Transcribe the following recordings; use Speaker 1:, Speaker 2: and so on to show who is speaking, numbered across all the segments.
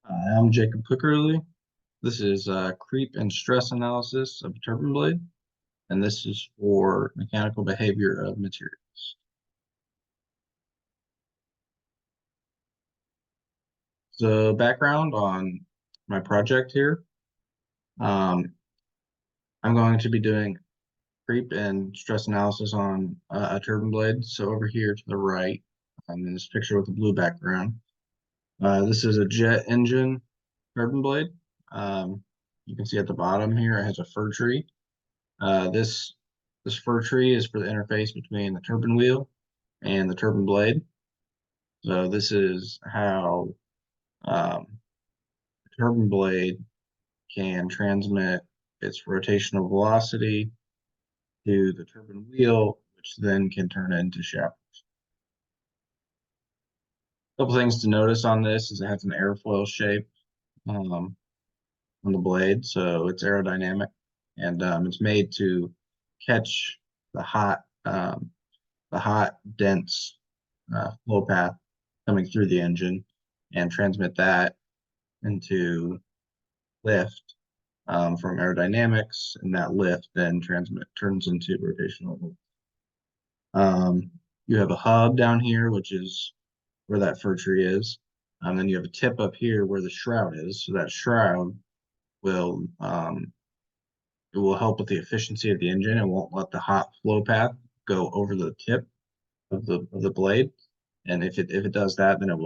Speaker 1: Hi, I'm Jacob Cookerly. This is creep and stress analysis of a turbine blade, and this is for mechanical behavior of materials. So background on my project here, um, I'm going to be doing creep and stress analysis on a turbine blade. So over here to the right, in this picture with the blue background, this is a jet engine turbine blade. Um, you can see at the bottom here, it has a fir tree. This fir tree is for the interface between the turbine wheel and the turbine blade. So this is how the turbine blade can transmit its rotational velocity to the turbine wheel, which then can turn into shaft. A couple things to notice on this is it has an airfoil shape on the blade, so it's aerodynamic, and it's made to catch the hot, dense flow path coming through the engine and transmit that into lift from aerodynamics, and that lift then turns into rotational. Um, you have a hub down here, which is where that fir tree is. Then you have a tip up here where the shroud is. So that shroud will it will help with the efficiency of the engine. It won't let the hot flow path go over the tip of the blade. And if it does that, then um, it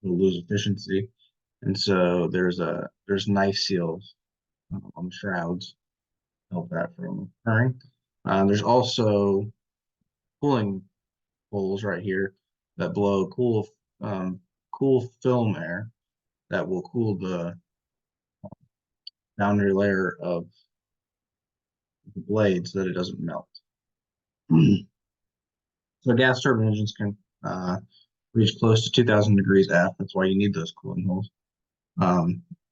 Speaker 1: will lose efficiency. And so there's knife seals on the shrouds to help that from occurring. There's also cooling holes right here that blow cool film air that will cool the boundary layer of the blade so that it doesn't melt. So gas turbine engines can reach close to 2,000 degrees F. That's why you need those cooling holes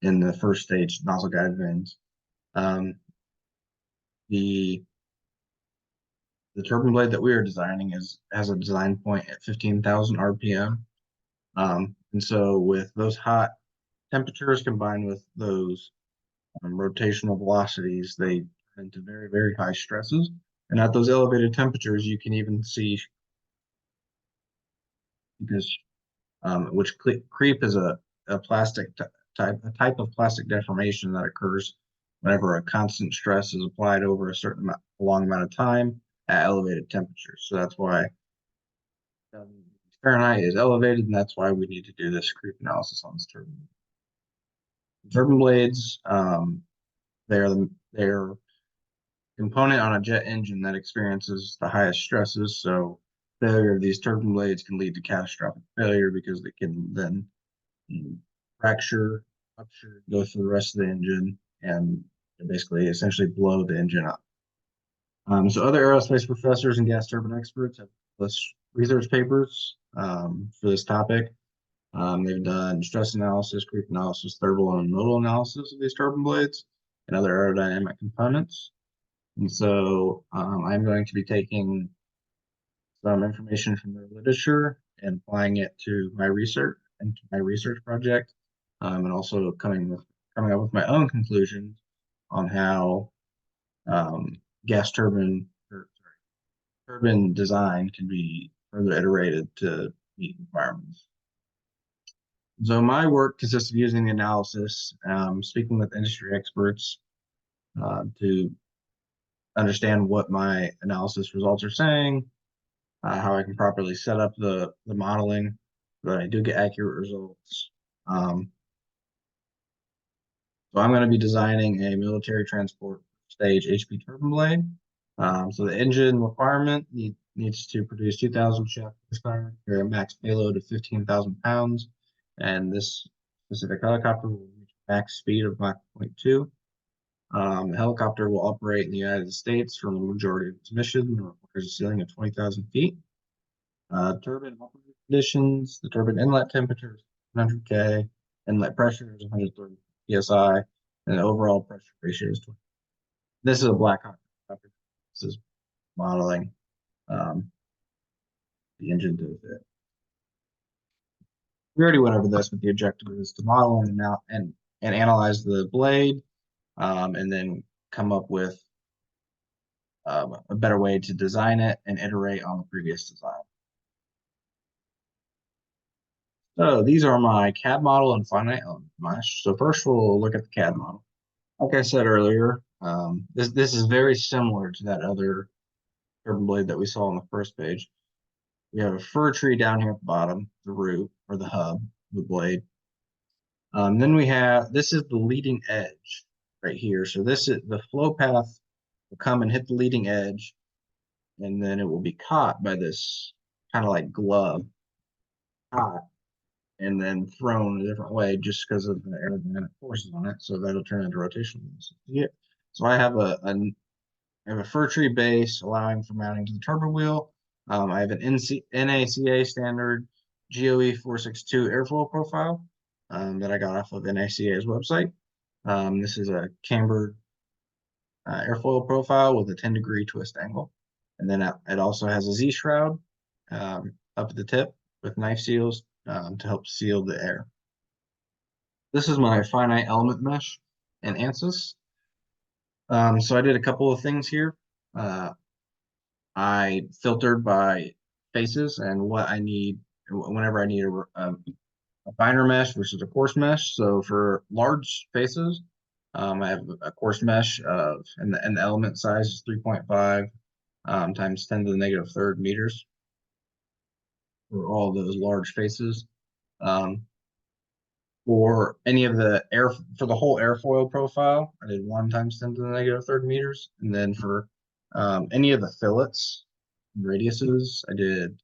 Speaker 1: in the first stage nozzle guide vanes. Um, the the turbine blade that we are designing has a design point at 15,000 RPM. And so with those hot temperatures combined with those rotational velocities, they turn into very, very high stresses. And at those elevated temperatures, you can even see because creep is a a type of plastic deformation that occurs whenever a constant stress is applied over a long amount of time at elevated temperatures. So that's why Fahrenheit is elevated, and that's why we need to do this creep analysis on this turbine. Turbine blades, they're component on a jet engine that experiences the highest stresses. So failure of these turbine blades can lead to catastrophic failure because they can then fracture, rupture, go through the rest of the engine, and basically essentially blow the engine up. So other aerospace professors and gas turbine experts have published research papers for this topic. They've done stress analysis, creep analysis, thermal and modal analysis of these turbine blades and other aerodynamic components. And so I'm going to be taking some information from the literature and applying it to my research and to my research project, and also coming up with my own conclusions on how um, gas turbine or turbine design can be further iterated to meet requirements. So my work consists of using the analysis, speaking with industry experts to understand what my analysis results are saying, how I can properly set up the modeling so that I do get accurate results. So I'm going to be designing a military transport stage HP turbine blade. So the engine requirement needs to produce 2,000 shaft horsepower, carry a max payload of 15,000 pounds, and this specific helicopter will reach max speed of Mach 0.2. The helicopter will operate in the United States for the majority of its mission and requires a ceiling of 20,000 feet. Turbine operating conditions, the turbine inlet temperature is 100K, inlet pressure is 130 psi, and the overall pressure ratio is 20. This is a Black Hawk helicopter. This is modeling um, the engine to fit. We already went over this, but the objective is to model and analyze the blade, and then come up with a better way to design it and iterate on the previous design. So these are my CAD model and finite element mesh. So first we'll look at the CAD model. Like I said earlier, this is very similar to that other turbine blade that we saw on the first page. We have a fir tree down here at the bottom, the root or the hub, the blade. Then we have, this is the leading edge right here. So this is the flow path will come and hit the leading edge, and then it will be caught by this kind of like glove, caught, and then thrown a different way just because of the aerodynamic forces on it. So that'll turn into rotational motion. Yeah. So I have I have a fir tree base allowing for mounting to the turbo wheel. I have an NACA standard GOE 462 airfoil profile that I got off of NACA's website. This is a cambered airfoil profile with a 10-degree twist angle. And then it also has a Z-shroud up at the tip with knife seals to help seal the air. This is my finite element mesh and ANSYS. So I did a couple of things here. I filtered by faces and what I need whenever I need a finer mesh versus a coarse mesh. So for large faces, I have a coarse mesh of, and the element size is 3.5 times 10 to the negative third meters for all those large faces. For any of the air, for the whole airfoil profile, I did 1 times 10 to the negative third meters. And then for any of the fillets and radiuses, I did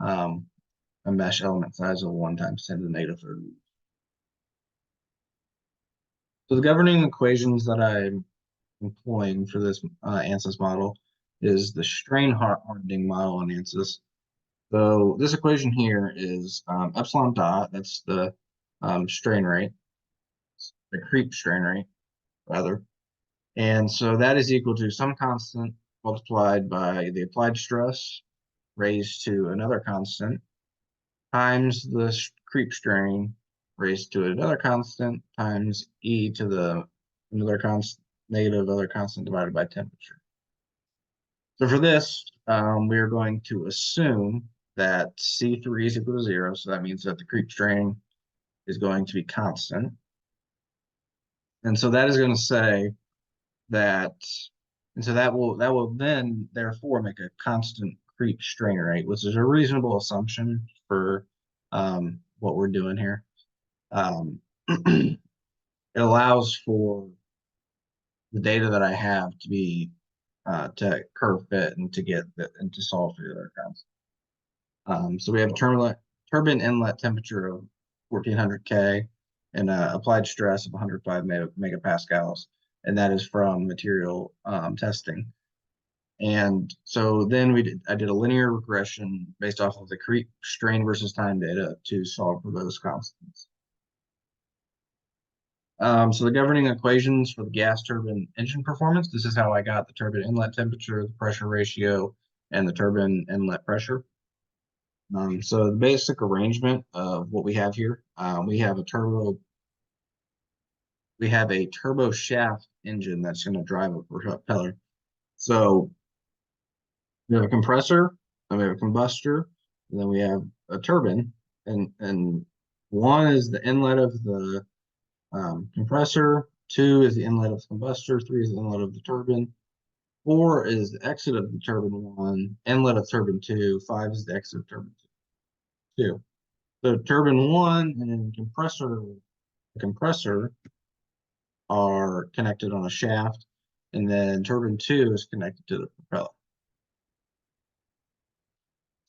Speaker 1: a mesh element size of 1 times 10 to the negative third meters. So the governing equations that I'm employing for this ANSYS model is the strain hardening model on ANSYS. So this equation here is epsilon dot, that's the strain rate, the creep strain rate, rather. And so that is equal to some constant multiplied by the applied stress raised to another constant times the creep strain raised to another constant times e to the another constant negative other constant divided by temperature. So for this, we are going to assume that C3 is equal to 0. So that means that the creep strain is going to be constant. And so that is going to say that, and so that will then therefore make a constant creep strain rate, which is a reasonable assumption for what we're doing here. It allows for the data that I have to be to curve fit and to get and to solve for the other constants. So we have a turbine inlet temperature of 1400 K and applied stress of 105 megapascals, and that is from material testing. And so then I did a linear regression based off of the creep strain versus time data to solve for those constants. So the governing equations for the gas turbine engine performance, this is how I got the turbine inlet temperature, the pressure ratio, and the turbine inlet pressure. So the basic arrangement of what we have here, we have a turbo shaft engine that's going to drive a propeller. So we have a compressor, and we have a combustor, and then we have a turbine, and 1 is the inlet of the compressor, 2 is the inlet of the combustor, 3 is the inlet of the turbine, 4 is the exit of the turbine 1, inlet of turbine 2, 5 is the exit of turbine 2. So turbine 1 and compressor are connected on a shaft, and then turbine 2 is connected to the propeller.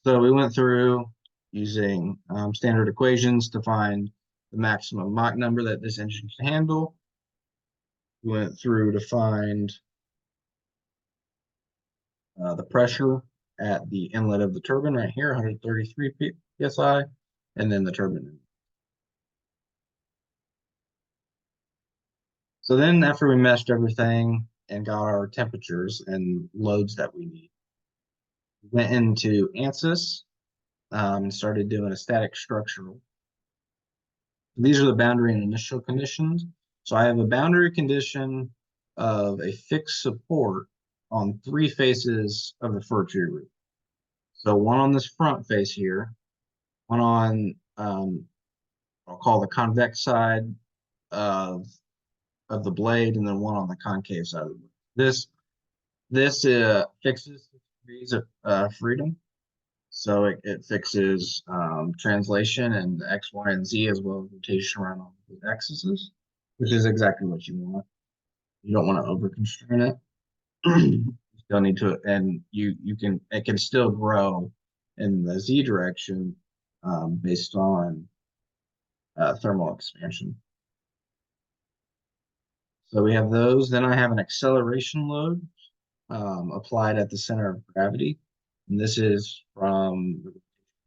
Speaker 1: So we went through using standard equations to find the maximum Mach number that this engine can handle. We went through to find the pressure at the inlet of the turbine right here, 133 psi, and then the turbine. So then after we meshed everything and got our temperatures and loads that we need, we went into ANSYS and started doing a static structural. These are the boundary and initial conditions. So I have a boundary condition of a fixed support on 3 faces of the fir tree roof. So one on this front face here, one on I'll call the convex side of the blade, and then one on the concave side of the blade. This fixes the degrees of freedom. So it fixes translation and X, Y, and Z, as well as rotation around all the axes, which is exactly what you want. You don't want to over constrain it. You still need to, and it can still grow in the Z direction based on thermal expansion. So we have those. Then I have an acceleration load applied at the center of gravity. And this is from the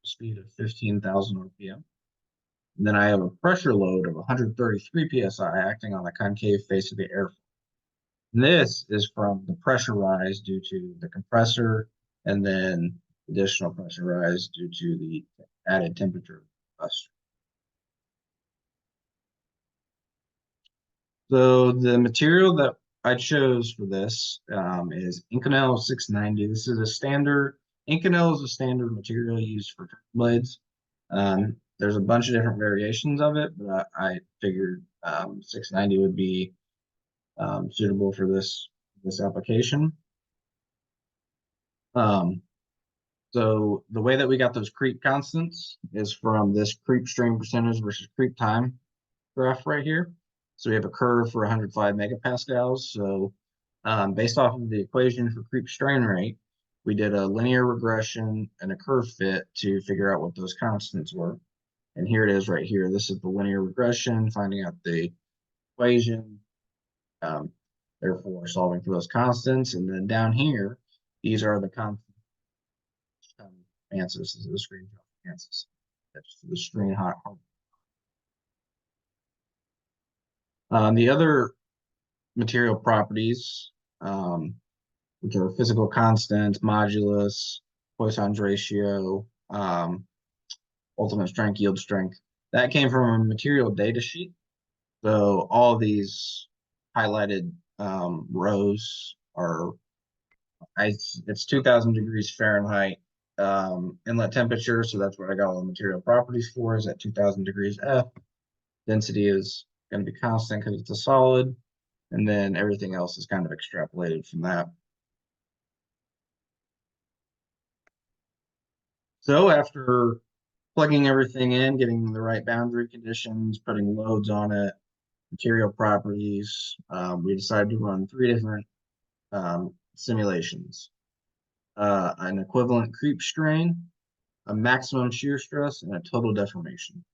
Speaker 1: speed of 15,000 RPM. And then I have a pressure load of 133 psi acting on the concave face of the airflow. And this is from the pressure rise due to the compressor, and then additional pressure rise due to the added temperature of the combustor. So the material that I chose for this is Inconel 690. This is a standard. Inconel is a standard material used for turbo blades. There's a bunch of different variations of it, but I figured 690 would be suitable for this application. So the way that we got those creep constants is from this creep strain percentage versus creep time graph right here. So we have a curve for 105 megapascals. So based off of the equation for creep strain rate, we did a linear regression and a curve fit to figure out what those constants were. And here it is right here. This is the linear regression, finding out the equation, therefore solving for those constants. And then down here, these are the constants. This is the screen answers. That's the screen hot. The other material properties, which are physical constants, modulus, Poisson's ratio, ultimate strength, yield strength, that came from a material data sheet. So all of these highlighted rows are, it's 2,000 degrees Fahrenheit inlet temperature. So that's what I got all the material properties for, is at 2,000 degrees F. Density is going to be constant because it's a solid. And then everything else is kind of extrapolated from that. So after plugging everything in, getting the right boundary conditions, putting loads on it, material properties, we decided to run 3 different simulations. An equivalent creep strain, a maximum shear stress, and a total deformation.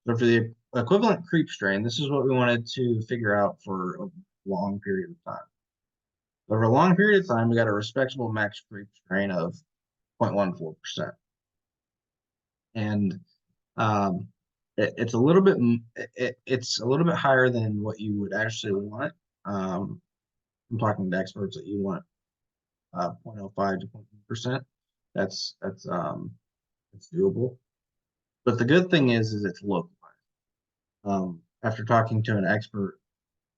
Speaker 1: So for the equivalent creep strain, this is what we wanted to figure out for a long period of time. Over a long period of time, we got a respectable max creep strain of 0.14%. And it's a little bit higher than what you would actually want. I'm talking to experts that you want 0.05 to 0.1%. That's doable. But the good thing is it's localized. After talking to an expert,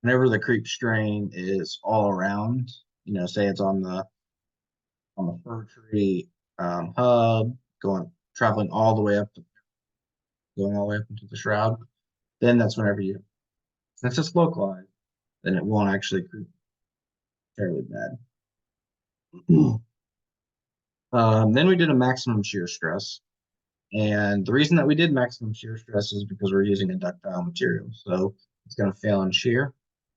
Speaker 1: whenever the creep strain is all around, say it's on the fir tree hub, traveling all the way up into the shroud, then that's whenever since it's localized, then it won't actually creep fairly bad. Then we did a maximum shear stress. And the reason that we did maximum shear stress is because we're using a ductile material. So it's going to fail in shear.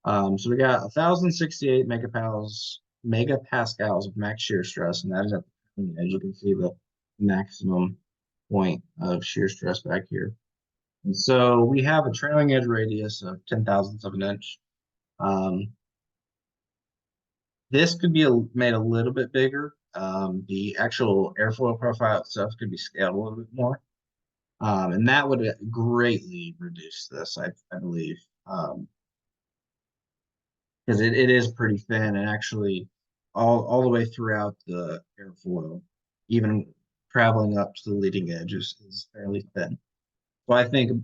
Speaker 1: So we got 1,068 megapascals of max shear stress. And that is at the, as you can see, the maximum point of shear stress back here. And so we have a trailing edge radius of 0.010 of an inch. This could be made a little bit bigger. The actual airfoil profile itself could be scaled a little bit more. And that would greatly reduce this, I believe. Because it is pretty thin, and actually all the way throughout the airfoil, even traveling up to the leading edge is fairly thin. So I think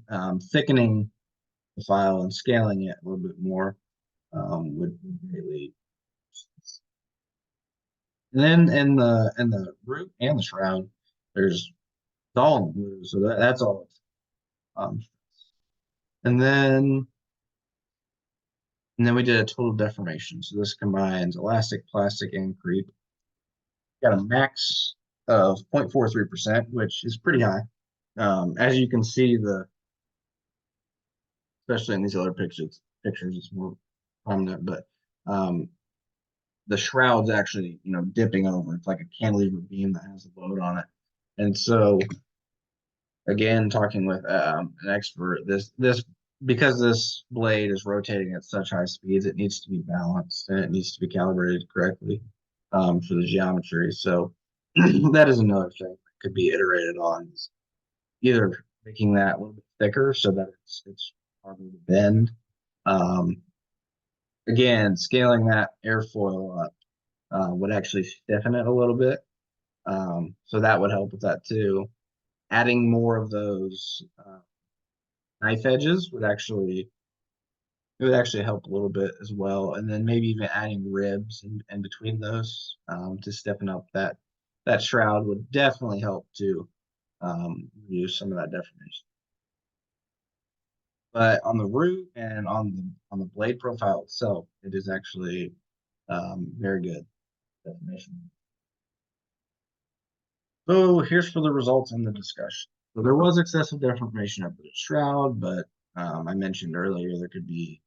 Speaker 1: thickening file and scaling it a little bit more would greatly. And then in the root and the shroud, there's all in blue, so that's all. Um, and then we did a total deformation. So this combines elastic, plastic, and creep. Got a max of 0.43%, which is pretty high. As you can see, especially in these other pictures it's more prominent, but the shroud's actually, dipping over. It's like a cantilever beam that has a load on it. And so, again, talking with an expert, this because this blade is rotating at such high speeds, it needs to be balanced and it needs to be calibrated correctly for the geometry. So that is another thing that could be iterated on, is either making that a little bit thicker so that it's harder to bend. Again, scaling that airfoil up would actually stiffen it a little bit. So that would help with that too. Adding more of those knife edges would actually help a little bit as well. And then maybe even adding ribs in between those to stiffen up that shroud would definitely help to reduce some of that deformation. But on the root and on the blade profile itself, it is actually very good deformation. So here's for the results in the discussion. So there was excessive deformation of the shroud, but I mentioned earlier there could be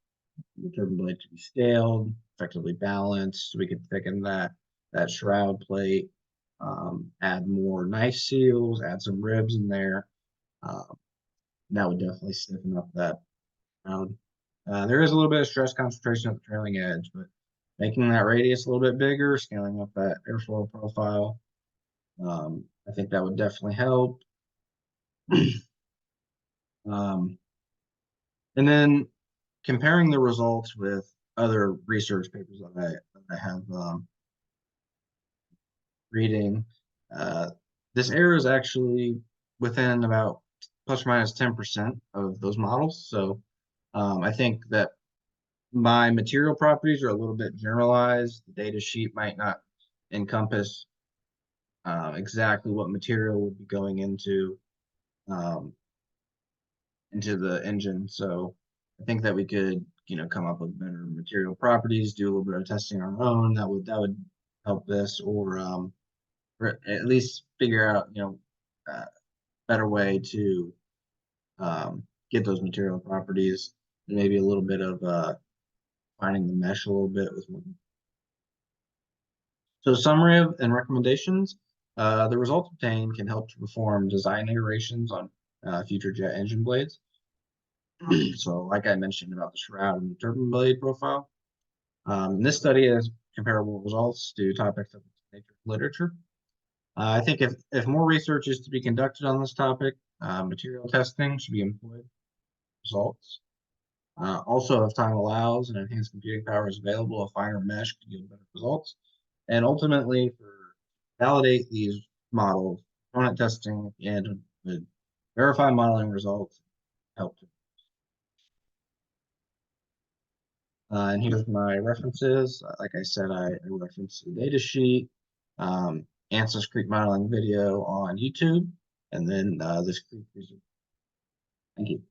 Speaker 1: the turbine blade to be scaled, effectively balanced. We could thicken that shroud plate, add more knife seals, add some ribs in there. That would definitely stiffen up that shroud. There is a little bit of stress concentration at the trailing edge, but making that radius a little bit bigger, scaling up that airfoil profile, I think that would definitely help. And then comparing the results with other research papers that I have reading, this error is actually within about plus or minus 10% of those models. So I think that my material properties are a little bit generalized. The data sheet might not encompass exactly what material would be going into the engine. So I think that we could, come up with better material properties, do a little bit of testing on our own. That would help this, or at least figure out, better way to get those material properties, and maybe a little bit of finding the mesh a little bit with one. So summary and recommendations. The results obtained can help to perform design iterations on future jet engine blades. So like I mentioned about the shroud and the turbine blade profile, this study has comparable results to topics of nature literature. I think if more research is to be conducted on this topic, material testing should be employed. Results. Also, if time allows and enhanced computing power is available, a finer mesh could yield better results. And ultimately, for validate these models, component testing at the end would verify modeling results, help. And here's my references. Like I said, I referenced the data sheet, ANSYS creep modeling video on YouTube, and then this creep. Thank you.